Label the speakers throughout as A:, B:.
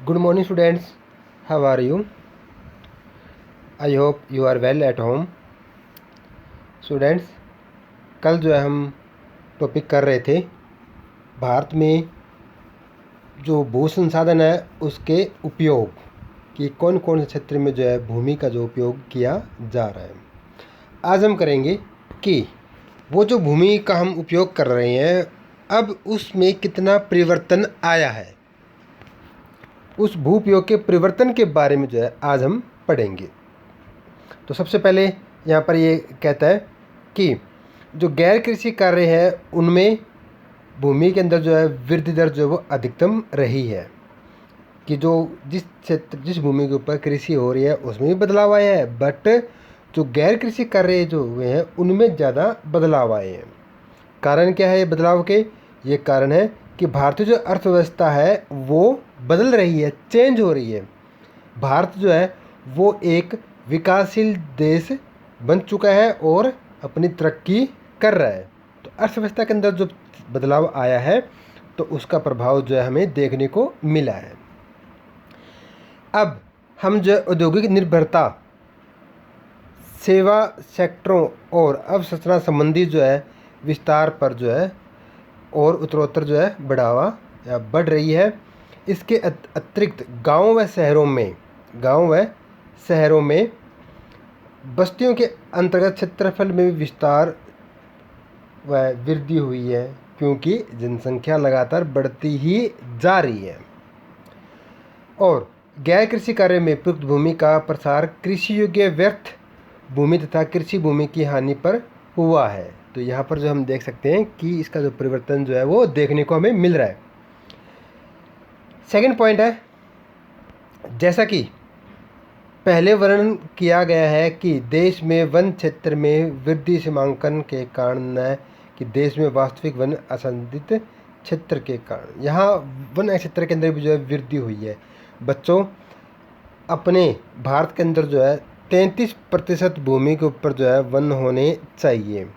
A: Good morning students, how are you? I hope you are well at home. Students, कल जो है हम topic कर रहे थे भारत में जो भू संसाधन है उसके उपयोग कि कौन कौन से क्षेत्र में जो है भूमि का जो उपयोग किया जा रहा है। आज हम करेंगे कि वो जो भूमि का हम उपयोग कर रहे हैं अब उसमें कितना परिवर्तन आया है, उस भू उपयोग के परिवर्तन के बारे में जो है आज हम पढ़ेंगे। तो सबसे पहले यहाँ पर ये कहता है कि जो गैर कृषि कार्य है उनमें भूमि के अंदर जो है वृद्धि दर जो वो अधिकतम रही है, कि जो जिस भूमि के ऊपर कृषि हो रही है उसमें भी बदलाव आया है, बट जो गैर कृषि कार्य जो हुए हैं उनमें ज़्यादा बदलाव आए हैं। कारण क्या है ये बदलाव के? ये कारण है कि भारतीय जो अर्थव्यवस्था है वो बदल रही है, चेंज हो रही है। भारत जो है वो एक विकासशील देश बन चुका है और अपनी तरक्की कर रहा है। तो अर्थव्यवस्था के अंदर जो बदलाव आया है तो उसका प्रभाव जो है हमें देखने को मिला है। अब हम जो औद्योगिक निर्भरता, सेवा सेक्टरों और अवसंरचना संबंधी जो है विस्तार पर जो है और उत्तरोत्तर जो है बढ़ावा या बढ़ रही है। इसके अतिरिक्त गांव व शहरों में बस्तियों के अंतर्गत क्षेत्रफल में भी विस्तार व वृद्धि हुई है, क्योंकि जनसंख्या लगातार बढ़ती ही जा रही है। और गैर कृषि कार्य में प्रयुक्त भूमि का प्रसार कृषि योग्य व्यर्थ भूमि तथा कृषि भूमि की हानि पर हुआ है। तो यहाँ पर जो हम देख सकते हैं कि इसका जो परिवर्तन जो है वो देखने को हमें मिल रहा है। सेकंड पॉइंट है, जैसा कि पहले वर्णन किया गया है कि देश में वन क्षेत्र में वृद्धि सीमांकन के कारण न कि देश में वास्तविक वन असंदित क्षेत्र के कारण, यहाँ वन क्षेत्र के अंदर भी जो है वृद्धि हुई है। बच्चों, अपने भारत के अंदर जो है 33% भूमि के ऊपर जो है वन होने चाहिए,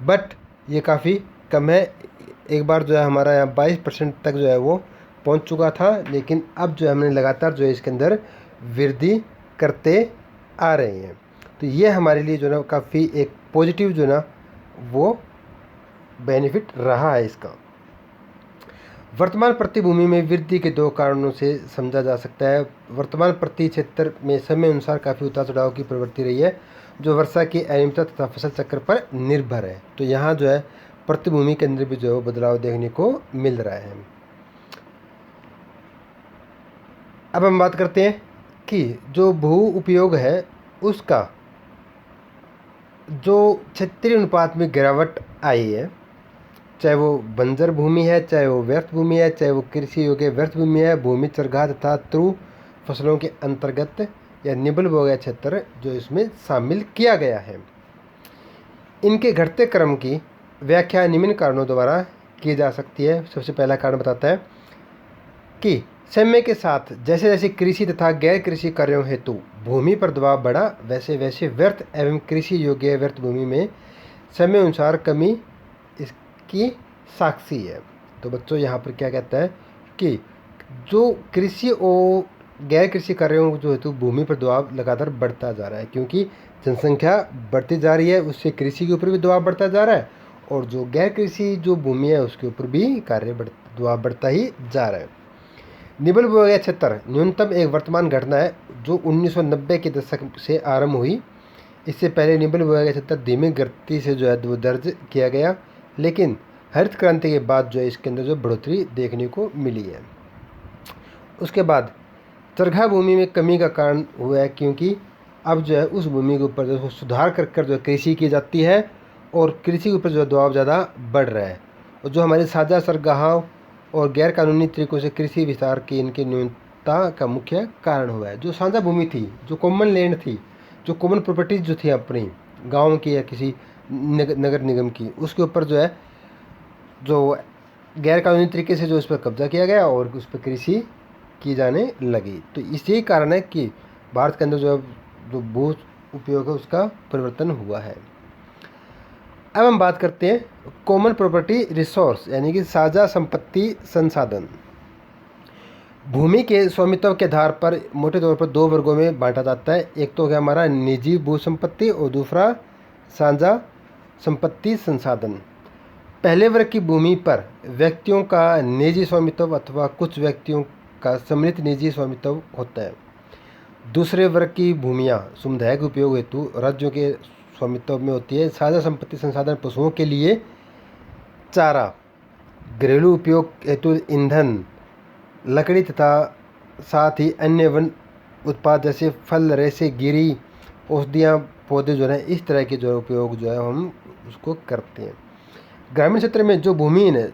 A: बट ये काफ़ी कम है। एक बार जो है हमारा यहाँ 22% तक जो है वो पहुँच चुका था, लेकिन अब जो है हमने लगातार जो है इसके अंदर वृद्धि करते आ रहे हैं। तो ये हमारे लिए जो ना काफ़ी एक पॉजिटिव जो ना वो बेनिफिट रहा है इसका। वर्तमान प्रति भूमि में वृद्धि के दो कारणों से समझा जा सकता है। वर्तमान प्रति क्षेत्र में समय अनुसार काफ़ी उतार चढ़ाव की प्रवृत्ति रही है, जो वर्षा की अनियमितता तथा फसल चक्र पर निर्भर है। तो यहाँ जो है प्रति भूमि के अंदर भी जो है बदलाव देखने को मिल रहा है। अब हम बात करते हैं कि जो भू उपयोग है उसका जो क्षेत्रीय अनुपात में गिरावट आई है, चाहे वो बंजर भूमि है, चाहे वो व्यर्थ भूमि है, चाहे वो कृषि योग्य व्यर्थ भूमि है, भूमि चरगाह तथा त्रु फसलों के अंतर्गत या निबल बोया क्षेत्र जो इसमें शामिल किया गया है। इनके घटते क्रम की व्याख्या निम्न कारणों द्वारा की जा सकती है। सबसे पहला कारण बताता है कि समय के साथ जैसे जैसे कृषि तथा गैर कृषि कार्यों हेतु भूमि पर दबाव बढ़ा, वैसे वैसे व्यर्थ एवं कृषि योग्य व्यर्थ भूमि में समय अनुसार कमी इसकी साक्षी है। तो बच्चों, यहाँ पर क्या कहता है कि जो कृषि और गैर कृषि कार्यों जो हेतु भूमि पर दबाव लगातार बढ़ता जा रहा है, क्योंकि जनसंख्या बढ़ती जा रही है, उससे कृषि के ऊपर भी दबाव बढ़ता जा रहा है, और जो गैर कृषि जो भूमि है उसके ऊपर भी दबाव बढ़ता ही जा रहा है। निबल बोया क्षेत्र न्यूनतम एक वर्तमान घटना है जो 1990 के दशक से आरंभ हुई। इससे पहले निबल बोया क्षेत्र धीमी गति से जो है वो दर्ज किया गया, लेकिन हरित क्रांति के बाद जो है इसके अंदर जो बढ़ोतरी देखने को मिली है। उसके बाद चरघा भूमि में कमी का कारण हुआ है, क्योंकि अब जो है उस भूमि के ऊपर जो सुधार कर जो कृषि की जाती है और कृषि के ऊपर जो दबाव ज़्यादा बढ़ रहा है, और जो हमारे साझा सरगाहों और गैर कानूनी तरीकों से कृषि विस्तार की इनकी न्यूनता का मुख्य कारण हुआ है। जो साझा भूमि थी, जो कॉमन लैंड थी, जो कॉमन प्रॉपर्टीज जो थी अपनी गांव की या किसी नगर निगम की, उसके ऊपर जो है जो गैर कानूनी तरीके से जो उस पर कब्जा किया गया और उस पर कृषि की जाने लगी। तो इसी कारण है कि भारत के अंदर जो भू उपयोग है उसका परिवर्तन हुआ है। अब हम बात करते हैं कॉमन प्रॉपर्टी रिसोर्स, यानी कि साझा संपत्ति संसाधन। भूमि के स्वामित्व के आधार पर मोटे तौर पर दो वर्गों में बांटा जाता है। एक तो हो गया हमारा निजी भू संपत्ति और दूसरा साझा संपत्ति संसाधन। पहले वर्ग की भूमि पर व्यक्तियों का निजी स्वामित्व अथवा कुछ व्यक्तियों का सम्मिलित निजी स्वामित्व होता है। दूसरे वर्ग की भूमियाँ समुदाय के उपयोग हेतु राज्यों के स्वामित्व में होती है। साझा संपत्ति संसाधन पशुओं के लिए चारा, घरेलू उपयोग हेतु ईंधन, लकड़ी तथा साथ ही अन्य वन उत्पाद जैसे फल, रेशे, गिरी, औषधियाँ, पौधे जो है इस तरह के जो उपयोग जो है हम उसको करते हैं। ग्रामीण क्षेत्र में जो भूमिहीन है,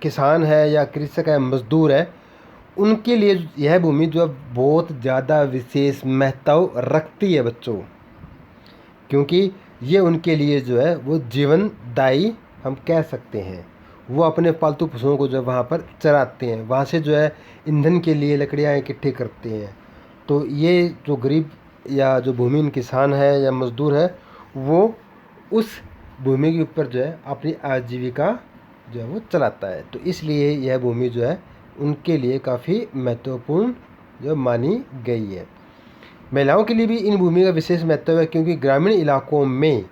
A: किसान है या कृषक है, मजदूर है, उनके लिए यह भूमि जो है बहुत ज़्यादा विशेष महत्व रखती है बच्चों, क्योंकि ये उनके लिए जो है वो जीवनदायी हम कह सकते हैं। वो अपने पालतू पशुओं को जो है वहाँ पर चराते हैं, वहाँ से जो है ईंधन के लिए लकड़ियाँ इकट्ठी करते हैं। तो ये जो गरीब या जो भूमिहीन किसान है या मजदूर है, वो उस भूमि के ऊपर जो है अपनी आजीविका जो है वो चलाता है। तो इसलिए यह भूमि जो है उनके लिए काफ़ी महत्वपूर्ण जो मानी गई है। महिलाओं के लिए भी इन भूमि का विशेष महत्व है, क्योंकि ग्रामीण इलाकों में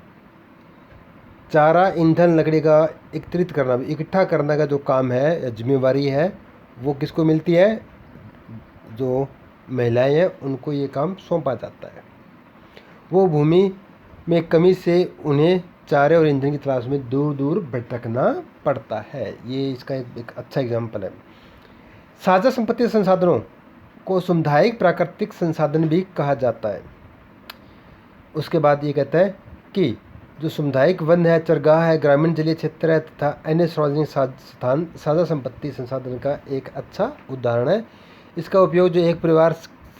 A: चारा, ईंधन, लकड़ी का एकत्रित करना, इकट्ठा करने का जो काम है या जिम्मेवारी है वो किसको मिलती है? जो महिलाएं हैं उनको ये काम सौंपा जाता है। वो भूमि में कमी से उन्हें चारे और ईंधन की तलाश में दूर दूर भटकना पड़ता है। ये इसका एक अच्छा एग्जाम्पल है। साझा संपत्ति संसाधनों को सामुदायिक प्राकृतिक संसाधन भी कहा जाता है। उसके बाद ये कहता है कि जो सामुदायिक वन है, चरगाह है, ग्रामीण जलीय क्षेत्र है तथा अन्य सार्वजनिक स्थान साझा संपत्ति संसाधन का एक अच्छा उदाहरण है। इसका उपयोग जो एक परिवार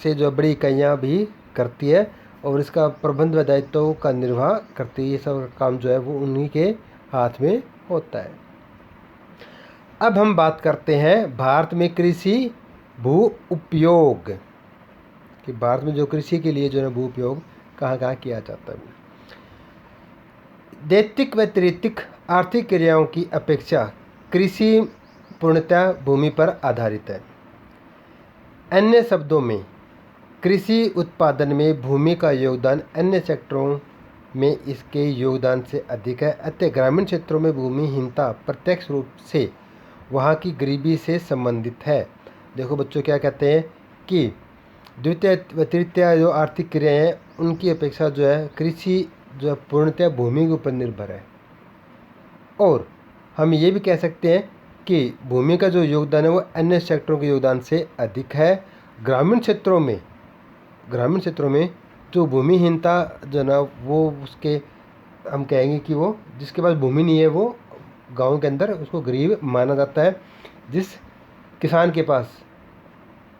A: से जो बड़ी इकाइयाँ भी करती है और इसका प्रबंध व दायित्व का निर्वाह करती है। ये सब काम जो है वो उन्हीं के हाथ में होता है। अब हम बात करते हैं भारत में कृषि भू उपयोग कि भारत में जो कृषि के लिए जो है भू उपयोग कहाँ कहाँ किया जाता है। दैतिक व त्रैतिक आर्थिक क्रियाओं की अपेक्षा कृषि पूर्णतः भूमि पर आधारित है। अन्य शब्दों में कृषि उत्पादन में भूमि का योगदान अन्य सेक्टरों में इसके योगदान से अधिक है। अतः ग्रामीण क्षेत्रों में भूमिहीनता प्रत्यक्ष रूप से वहाँ की गरीबी से संबंधित है। देखो बच्चों क्या कहते हैं कि द्वितीय व तृतीय जो आर्थिक क्रियाएँ हैं उनकी अपेक्षा जो है कृषि जो है पूर्णतः भूमि के ऊपर निर्भर है। और हम ये भी कह सकते हैं कि भूमि का जो योगदान है वो अन्य सेक्टरों के योगदान से अधिक है। ग्रामीण क्षेत्रों में जो भूमिहीनता जो ना वो उसके हम कहेंगे कि वो जिसके पास भूमि नहीं है वो गांव के अंदर उसको गरीब माना जाता है। जिस किसान के पास,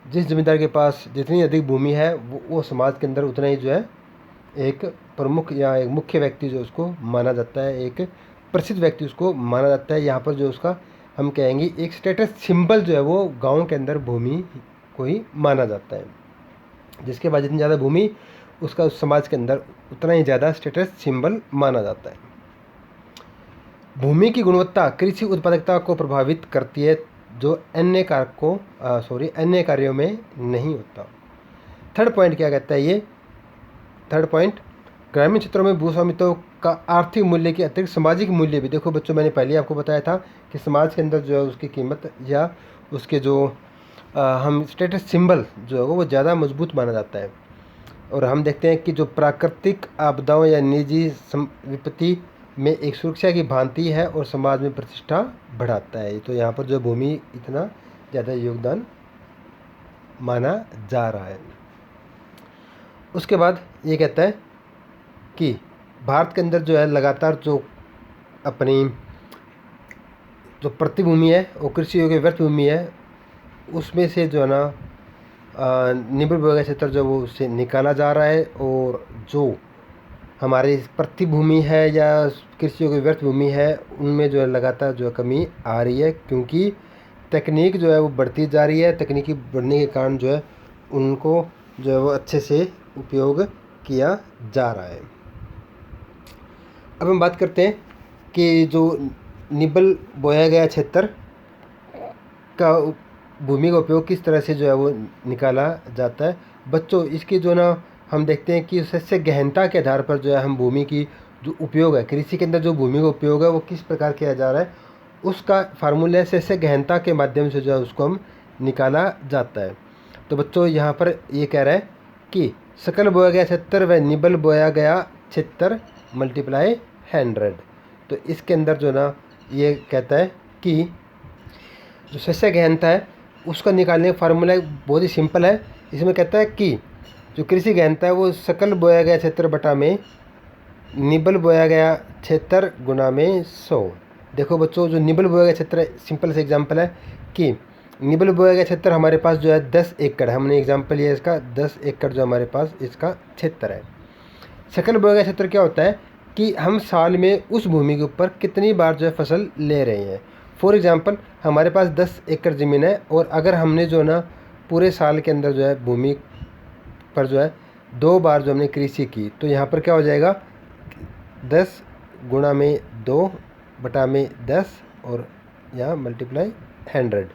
A: जिस जमींदार के पास जितनी अधिक भूमि है वो समाज के अंदर उतना ही जो है एक प्रमुख या एक मुख्य व्यक्ति जो उसको माना जाता है, एक प्रसिद्ध व्यक्ति उसको माना जाता है। यहाँ पर जो उसका हम कहेंगे एक स्टेटस सिंबल जो है वो गांव के अंदर भूमि को ही माना जाता है। जिसके पास जितनी ज़्यादा भूमि उसका उस समाज के अंदर उतना ही ज़्यादा स्टेटस सिंबल माना जाता है। भूमि की गुणवत्ता कृषि उत्पादकता को प्रभावित करती है, जो अन्य अन्य कार्यों में नहीं होता। थर्ड पॉइंट क्या कहता है ये? थर्ड पॉइंट, ग्रामीण क्षेत्रों में भू स्वामित्व का आर्थिक मूल्य के अतिरिक्त सामाजिक मूल्य भी। देखो बच्चों, मैंने पहले आपको बताया था कि समाज के अंदर जो है उसकी कीमत या उसके जो हम स्टेटस सिंबल जो है वो ज़्यादा मजबूत माना जाता है। और हम देखते हैं कि जो प्राकृतिक आपदाओं या निजी विपत्ति में एक सुरक्षा की भांति है और समाज में प्रतिष्ठा बढ़ाता है। तो यहाँ पर जो भूमि इतना ज़्यादा योगदान माना जा रहा है। उसके बाद ये कहता है कि भारत के अंदर जो है लगातार जो अपनी जो प्रतिभूमि है वो कृषि योग्य व्यर्थ भूमि है, उसमें से जो है ना निबिड़ भूमि क्षेत्र जो वो उससे निकाला जा रहा है। और जो हमारी प्रतिभूमि है या कृषि योग्य व्यर्थ भूमि है उनमें जो है लगातार जो है कमी आ रही है, क्योंकि तकनीक जो है वो बढ़ती जा रही है। तकनीकी बढ़ने के कारण जो है उनको जो है वो अच्छे से उपयोग किया जा रहा है। अब हम बात करते हैं कि जो निबल बोया गया क्षेत्र का भूमि का उपयोग किस तरह से जो है वो निकाला जाता है। बच्चों इसकी जो ना हम देखते हैं कि सस्य गहनता के आधार पर जो है हम भूमि की जो उपयोग है, कृषि के अंदर जो भूमि का उपयोग है वो किस प्रकार किया जा रहा है, उसका फार्मूला सस्य गहनता के माध्यम से जो है उसको हम निकाला जाता है। तो बच्चों यहाँ पर ये कह रहा है कि सकल बोया गया 76 व निबल बोया गया 76 मल्टीप्लाई 100। तो इसके अंदर जो ना ये कहता है कि जो सस्य गहनता है उसका निकालने का फार्मूला बहुत ही सिंपल है। इसमें कहता है कि जो कृषि गहनता है वो सकल बोया गया क्षेत्र बटा में निबल बोया गया क्षेत्र गुना में 100। देखो बच्चों जो निबल बोया गया क्षेत्र सिंपल से एग्जांपल है कि निबल बोया गया क्षेत्र हमारे पास जो है 10 एकड़, हमने एग्जांपल लिया इसका 10 एकड़ जो हमारे पास इसका क्षेत्र है। सकल बोया गया क्षेत्र क्या होता है कि हम साल में उस भूमि के ऊपर कितनी बार जो है फसल ले रहे हैं। फॉर एग्जांपल हमारे पास 10 एकड़ ज़मीन है और अगर हमने जो ना पूरे साल के अंदर जो है भूमि पर जो है 2 बार जो हमने कृषि की, तो यहाँ पर क्या हो जाएगा 10 गुणा में 2 बटा में 10 और यहाँ मल्टीप्लाई 100।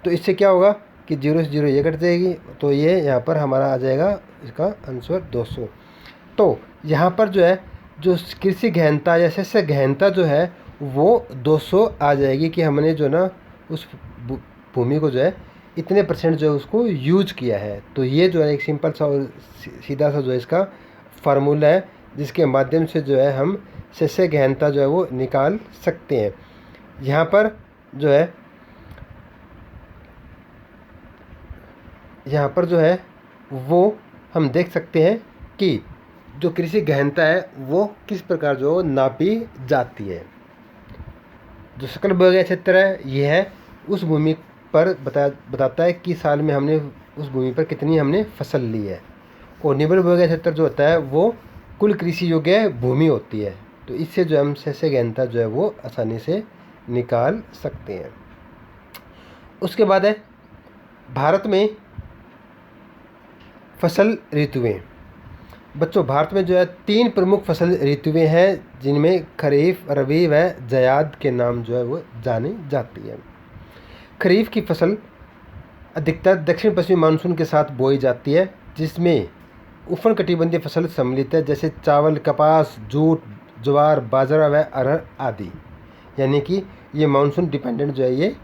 A: तो इससे क्या होगा कि 0 से 0 ये कट जाएगी, तो ये यहाँ पर हमारा आ जाएगा इसका आंसर 200। तो यहाँ पर जो है जो कृषि गहनता या सस्य गहनता जो है वो 200 आ जाएगी कि हमने जो ना उस भूमि को जो है इतने % जो है उसको यूज किया है। तो ये जो है एक सिंपल सा और सीधा सा जो है इसका फार्मूला है जिसके माध्यम से जो है हम सस्य गहनता जो है वो निकाल सकते हैं। यहाँ पर जो है वो हम देख सकते हैं कि जो कृषि गहनता है वो किस प्रकार जो नापी जाती है। जो सकल बोया गया क्षेत्र है यह है उस भूमि पर बताता है कि साल में हमने उस भूमि पर कितनी हमने फसल ली है। और निबल बोया गया क्षेत्र जो होता है वो कुल कृषि योग्य भूमि होती है। तो इससे जो हम सस्य गहनता जो है वो आसानी से निकाल सकते हैं। उसके बाद है भारत में फसल ऋतुएं। बच्चों भारत में जो है 3 प्रमुख फसल ऋतुएं हैं जिनमें खरीफ, रबी व जयाद के नाम जो है वो जानी जाती है। खरीफ की फसल अधिकतर दक्षिण पश्चिमी मानसून के साथ बोई जाती है जिसमें उष्णकटिबंधीय फसल सम्मिलित है जैसे चावल, कपास, जूट, ज्वार, बाजरा व अरहर आदि। यानी कि ये मानसून डिपेंडेंट जो है ये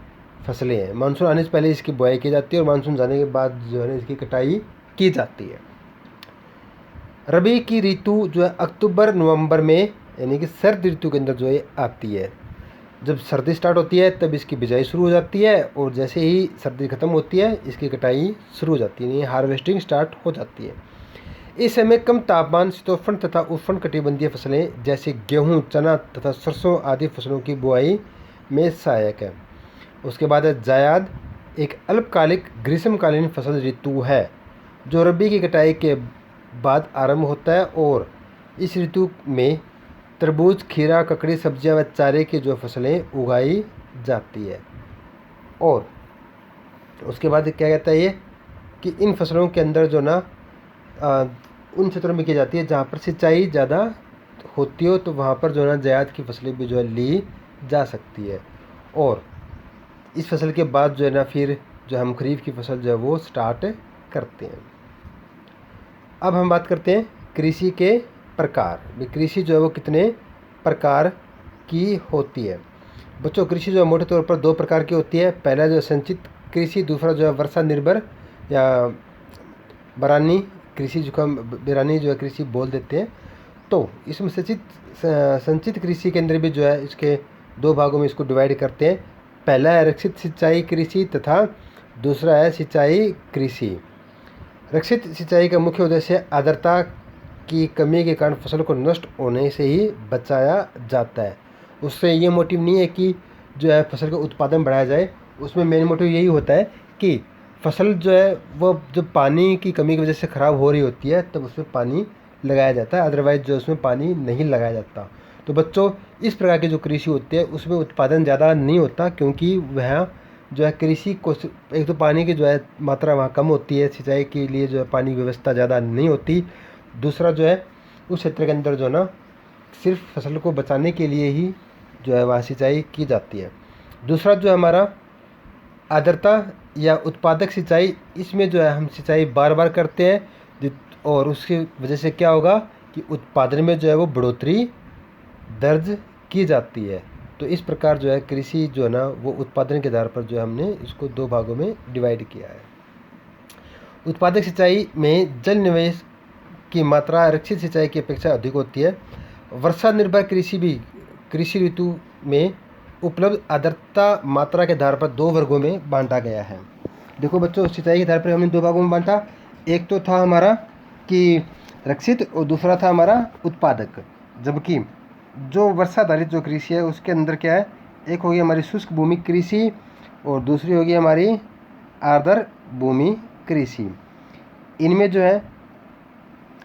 A: फसलें हैं। मानसून आने से पहले इसकी बुआई की जाती है और मानसून जाने के बाद जो है इसकी कटाई की जाती है। रबी की ऋतु जो है अक्टूबर नवंबर में यानी कि सर्द ऋतु के अंदर जो है आती है। जब सर्दी स्टार्ट होती है तब इसकी बिजाई शुरू हो जाती है और जैसे ही सर्दी खत्म होती है इसकी कटाई शुरू हो जाती है, यानी हार्वेस्टिंग स्टार्ट हो जाती है। इस समय कम तापमान, शीतोष्ण तथा उष्ण कटिबंधीय फसलें जैसे गेहूँ, चना तथा सरसों आदि फसलों की बुआई में सहायक है। उसके बाद है जायद, एक अल्पकालिक ग्रीष्मकालीन फसल ऋतु है जो रबी की कटाई के बाद आरंभ होता है और इस ऋतु में तरबूज, खीरा, ककड़ी, सब्जियां व चारे की जो फसलें उगाई जाती है। और उसके बाद क्या कहता है ये कि इन फसलों के अंदर जो ना उन क्षेत्रों में की जाती है जहाँ पर सिंचाई ज़्यादा होती हो तो वहाँ पर जो ना जायद की फसलें भी जो है ली जा सकती है। और इस फसल के बाद जो है ना फिर जो हम खरीफ की फसल जो है वो स्टार्ट करते हैं। अब हम बात करते हैं कृषि के प्रकार। कृषि जो है वो कितने प्रकार की होती है। बच्चों कृषि जो है मोटे तौर पर 2 प्रकार की होती है। पहला जो है संचित कृषि, दूसरा जो है वर्षा निर्भर या बरानी कृषि, जो हम बिरानी जो है कृषि बोल देते हैं। तो इसमें संचित कृषि के अंदर भी जो है इसके 2 भागों में इसको डिवाइड करते हैं। पहला है रक्षित सिंचाई कृषि तथा दूसरा है सिंचाई कृषि। रक्षित सिंचाई का मुख्य उद्देश्य आर्द्रता की कमी के कारण फसल को नष्ट होने से ही बचाया जाता है। उससे ये मोटिव नहीं है कि जो है फसल का उत्पादन बढ़ाया जाए, उसमें मेन मोटिव यही होता है कि फसल जो है वो जब पानी की कमी की वजह से ख़राब हो रही होती है तब उसमें पानी लगाया जाता है, अदरवाइज़ जो उसमें पानी नहीं लगाया जाता। तो बच्चों इस प्रकार की जो कृषि होती है उसमें उत्पादन ज़्यादा नहीं होता क्योंकि वह जो है कृषि को एक तो पानी की जो है मात्रा वहाँ कम होती है, सिंचाई के लिए जो है पानी की व्यवस्था ज़्यादा नहीं होती। दूसरा जो है उस क्षेत्र के अंदर जो ना सिर्फ फसल को बचाने के लिए ही जो है वहाँ सिंचाई की जाती है। दूसरा जो हमारा आर्द्रता या उत्पादक सिंचाई, इसमें जो है हम सिंचाई बार बार करते हैं और उसकी वजह से क्या होगा कि उत्पादन में जो है वो बढ़ोतरी दर्ज की जाती है। तो इस प्रकार जो है कृषि जो है ना वो उत्पादन के आधार पर जो है हमने इसको 2 भागों में डिवाइड किया है। उत्पादक सिंचाई में जल निवेश की मात्रा रक्षित सिंचाई की अपेक्षा अधिक होती है। वर्षा निर्भर कृषि भी कृषि ऋतु में उपलब्ध आर्द्रता मात्रा के आधार पर 2 वर्गों में बांटा गया है। देखो बच्चों, सिंचाई के आधार पर हमने 2 भागों में बांटा। एक तो था हमारा कि रक्षित और दूसरा था हमारा उत्पादक। जबकि जो वर्षाधारित जो कृषि है उसके अंदर क्या है, एक होगी हमारी शुष्क भूमि कृषि और दूसरी होगी हमारी आर्द्र भूमि कृषि। इनमें जो है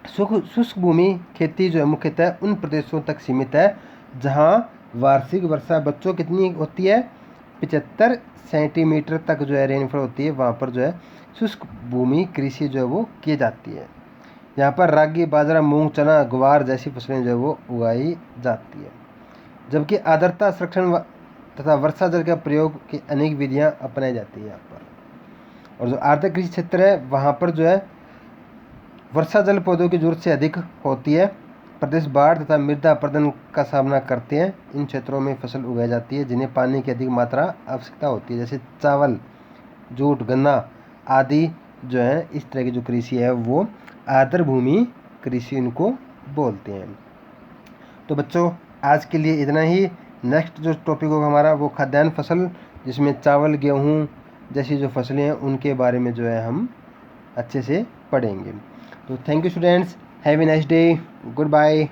A: शुष्क भूमि खेती जो है मुख्यतः उन प्रदेशों तक सीमित है जहां वार्षिक वर्षा बच्चों कितनी होती है, 75 सेंटीमीटर तक जो है रेनफॉल होती है। वहाँ पर जो है शुष्क भूमि कृषि जो है वो की जाती है। यहाँ पर रागी, बाजरा, मूंग, चना, ग्वार जैसी फसलें जो है वो उगाई जाती है। जबकि आर्द्रता संरक्षण तथा वर्षा जल का प्रयोग की अनेक विधियाँ अपनाई जाती है यहाँ पर। और जो आर्द्र कृषि क्षेत्र है वहाँ पर जो है वर्षा जल पौधों की जरूरत से अधिक होती है। प्रदेश बाढ़ तथा मृदा अपरदन का सामना करते हैं। इन क्षेत्रों में फसल उगाई जाती है जिन्हें पानी की अधिक मात्रा आवश्यकता होती है, जैसे चावल, जूट, गन्ना आदि जो है। इस तरह की जो कृषि है वो आर्द्र भूमि कृषि इनको बोलते हैं। तो बच्चों आज के लिए इतना ही। नेक्स्ट जो टॉपिक होगा हमारा वो खाद्यान्न फसल, जिसमें चावल, गेहूँ जैसी जो फसलें हैं उनके बारे में जो है हम अच्छे से पढ़ेंगे। तो thank you students, have a nice day, good bye.